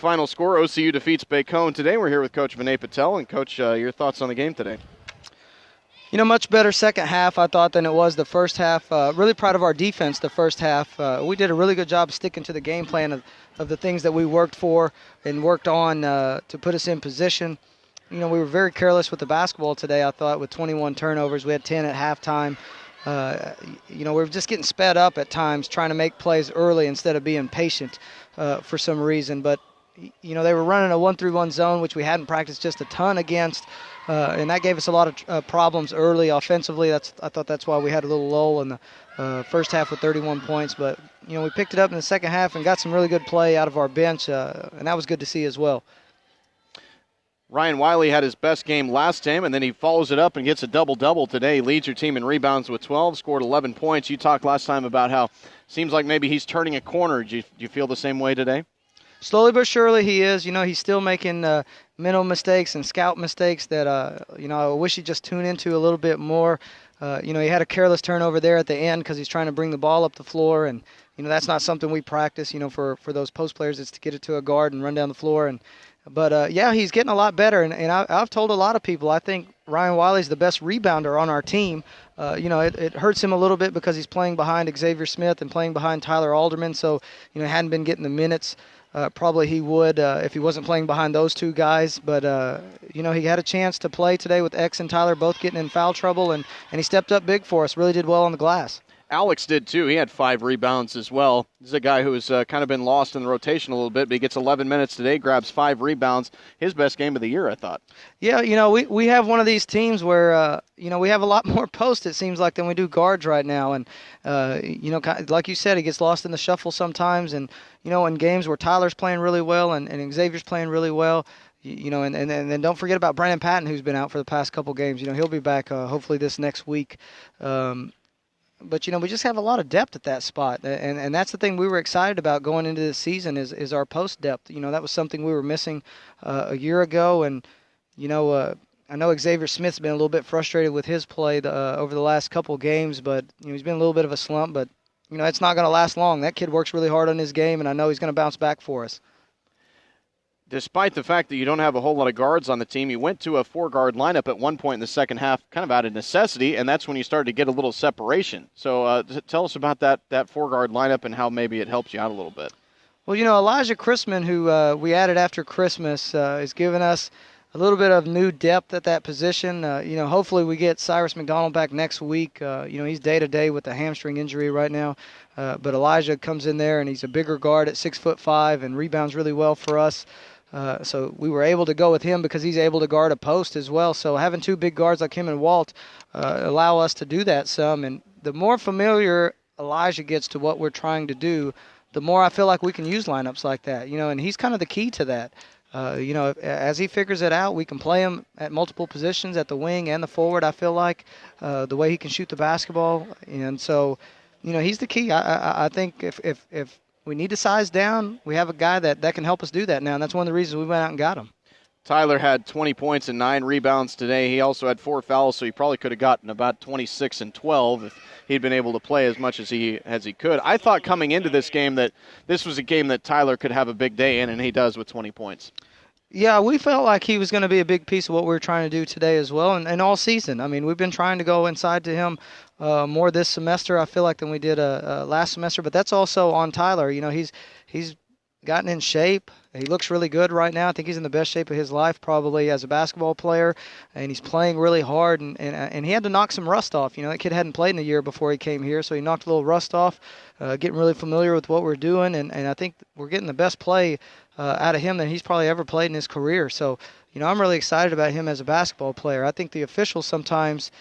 final score, OCU defeats Bacone today. We're here with Coach Vinay Patel. And, Coach, your thoughts on the game today? Much better second half, I thought, than it was the first half. Really proud of our defense the first half. We did a really good job sticking to the game plan of the things that we worked for and worked on to put us in position. We were very careless with the basketball today, I thought, with 21 turnovers. We had 10 at halftime. We were just getting sped up at times, trying to make plays early instead of being patient for some reason. But, they were running a 1-3-1 zone, which we hadn't practiced just a ton against. And that gave us a lot of problems early offensively. I thought that's why we had a little lull in the first half with 31 points. But, we picked it up in the second half and got some really good play out of our bench, and that was good to see as well. Ryan Wiley had his best game last time, and then he follows it up and gets a double-double today. Leads your team in rebounds with 12, scored 11 points. You talked last time about how it seems like maybe he's turning a corner. Do you feel the same way today? Slowly but surely he is. He's still making mental mistakes and scout mistakes that, I wish he'd just tune into a little bit more. He had a careless turnover there at the end because he's trying to bring the ball up the floor, and, that's not something we practice, for those post players. It's to get it to a guard and run down the floor. But he's getting a lot better, and I've told a lot of people I think Ryan Wiley's the best rebounder on our team. It hurts him a little bit because he's playing behind Xavier Smith and playing behind Tyler Alderman, so, hadn't been getting the minutes. Probably he would if he wasn't playing behind those two guys. But, he had a chance to play today with X and Tyler both getting in foul trouble, and he stepped up big for us, really did well on the glass. Alex did, too. He had 5 rebounds as well. This is a guy who has kind of been lost in the rotation a little bit, but he gets 11 minutes today, grabs 5 rebounds. His best game of the year, I thought. Yeah, we have one of these teams where, we have a lot more posts, it seems like, than we do guards right now. And, like you said, he gets lost in the shuffle sometimes. And, in games where Tyler's playing really well and Xavier's playing really well, and then don't forget about Brandon Patton, who's been out for the past couple games. He'll be back hopefully this next week. But, we just have a lot of depth at that spot. And that's the thing we were excited about going into this season is our post depth. That was something we were missing a year ago. And, I know Xavier Smith's been a little bit frustrated with his play over the last couple games, but, he's been a little bit of a slump. But, it's not going to last long. That kid works really hard on his game, and I know he's going to bounce back for us. Despite the fact that you don't have a whole lot of guards on the team, you went to a 4-guard lineup at one point in the second half, kind of out of necessity, and that's when you started to get a little separation. So tell us about that 4-guard lineup and how maybe it helps you out a little bit. Well, Elijah Chrisman, who we added after Christmas, is giving us a little bit of new depth at that position. Hopefully we get Cyrus McDonald back next week. He's day-to-day with a hamstring injury right now. But Elijah comes in there, and he's a bigger guard at 6'5" and rebounds really well for us. So we were able to go with him because he's able to guard a post as well. So having 2 big guards like him and Walt allow us to do that some. And the more familiar Elijah gets to what we're trying to do, the more I feel like we can use lineups like that. And he's kind of the key to that. As he figures it out, we can play him at multiple positions, at the wing and the forward, I feel like, the way he can shoot the basketball. And so, he's the key. I think if we need to size down, we have a guy that can help us do that now, and that's one of the reasons we went out and got him. Tyler had 20 points and 9 rebounds today. He also had 4 fouls, so he probably could have gotten about 26 and 12 if he'd been able to play as much as he could. I thought coming into this game that this was a game that Tyler could have a big day in, and he does with 20 points. Yeah, we felt like he was going to be a big piece of what we were trying to do today as well, and all season. I mean, we've been trying to go inside to him more this semester, I feel like, than we did last semester. But that's also on Tyler. He's gotten in shape. He looks really good right now. I think he's in the best shape of his life probably as a basketball player, and he's playing really hard. And he had to knock some rust off. That kid hadn't played in a year before he came here, so he knocked a little rust off, getting really familiar with what we're doing. And I think we're getting the best play out of him than he's probably ever played in his career. So, I'm really excited about him as a basketball player. I think the officials sometimes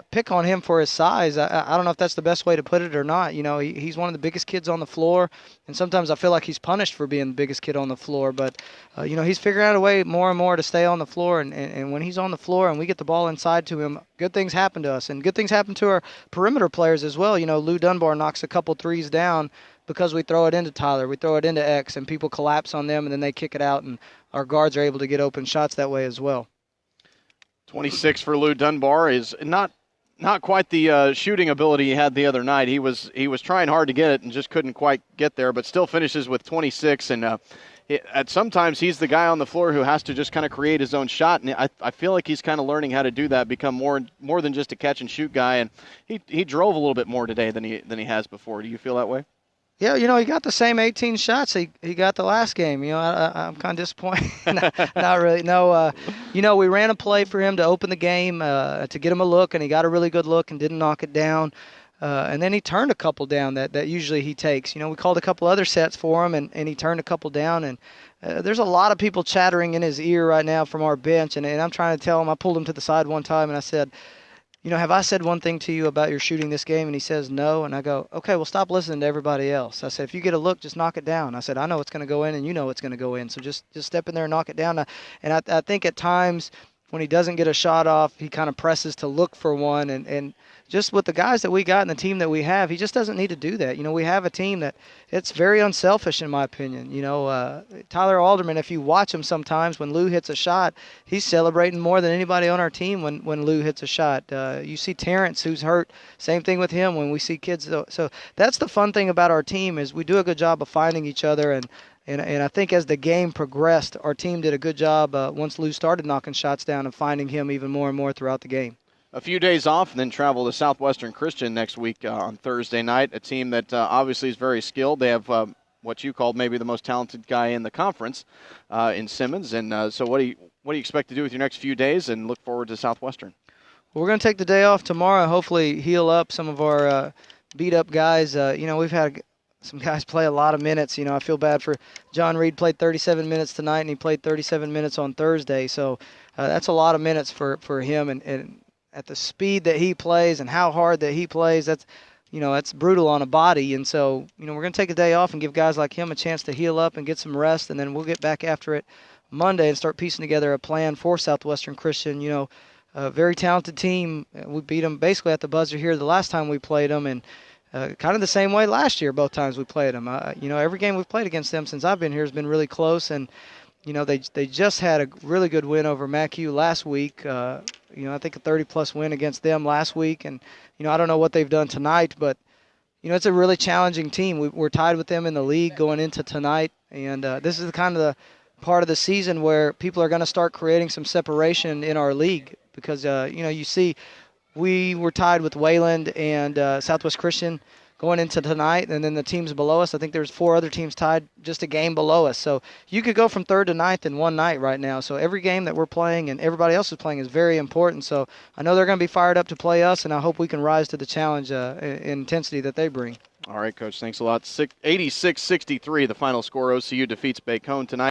pick on him for his size. I don't know if that's the best way to put it or not. He's one of the biggest kids on the floor, and sometimes I feel like he's punished for being the biggest kid on the floor. But, he's figuring out a way more and more to stay on the floor, and when he's on the floor and we get the ball inside to him, good things happen to us, and good things happen to our perimeter players as well. Lou Dunbar knocks a couple threes down because we throw it into Tyler, we throw it into X, and people collapse on them, and then they kick it out, and our guards are able to get open shots that way as well. 26 for Lou Dunbar is not quite the shooting ability he had the other night. He was trying hard to get it and just couldn't quite get there, but still finishes with 26. And sometimes he's the guy on the floor who has to just kind of create his own shot, and I feel like he's kind of learning how to do that, become more than just a catch and shoot guy, and he drove a little bit more today than he has before. Do you feel that way? Yeah, he got the same 18 shots he got the last game. I'm kind of disappointed. Not really. No, we ran a play for him to open the game, to get him a look, and he got a really good look and didn't knock it down. And then he turned a couple down that usually he takes. We called a couple other sets for him, and he turned a couple down. And there's a lot of people chattering in his ear right now from our bench, and I'm trying to tell him. I pulled him to the side one time, and I said, have I said one thing to you about your shooting this game? And he says no. And I go, okay, well, stop listening to everybody else. I said, if you get a look, just knock it down. I said, I know it's going to go in, and you know it's going to go in. So just step in there and knock it down. And I think at times when he doesn't get a shot off, he kind of presses to look for one. And just with the guys that we got and the team that we have, he just doesn't need to do that. We have a team that it's very unselfish in my opinion. Tyler Alderman, if you watch him sometimes when Lou hits a shot, he's celebrating more than anybody on our team when Lou hits a shot. You see Terrence, who's hurt, same thing with him when we see kids. So that's the fun thing about our team is we do a good job of finding each other. And I think as the game progressed, our team did a good job once Lou started knocking shots down and finding him even more and more throughout the game. A few days off and then travel to Southwestern Christian next week on Thursday night, a team that obviously is very skilled. They have what you called maybe the most talented guy in the conference in Simmons. And so what do you expect to do with your next few days and look forward to Southwestern? Well, we're going to take the day off tomorrow and hopefully heal up some of our beat-up guys. We've had some guys play a lot of minutes. I feel bad for John Reed, played 37 minutes tonight, and he played 37 minutes on Thursday. So that's a lot of minutes for him. And at the speed that he plays and how hard that he plays, that's brutal on a body. And so, we're going to take a day off and give guys like him a chance to heal up and get some rest, and then we'll get back after it Monday and start piecing together a plan for Southwestern Christian. A very talented team. We beat them basically at the buzzer here the last time we played them, and kind of the same way last year both times we played them. Every game we've played against them since I've been here has been really close, and they just had a really good win over MacU last week. I think a 30-plus win against them last week. And, I don't know what they've done tonight, but, it's a really challenging team. We're tied with them in the league going into tonight. And this is kind of the part of the season where people are going to start creating some separation in our league because, you see we were tied with Wayland and Southwest Christian going into tonight, and then the teams below us, I think there's 4 other teams tied just a game below us. So you could go from 3rd to 9th in one night right now. So every game that we're playing and everybody else is playing is very important. So I know they're going to be fired up to play us, and I hope we can rise to the challenge and intensity that they bring. All right, Coach, thanks a lot. 86-63, the final score. OCU defeats Bacone tonight.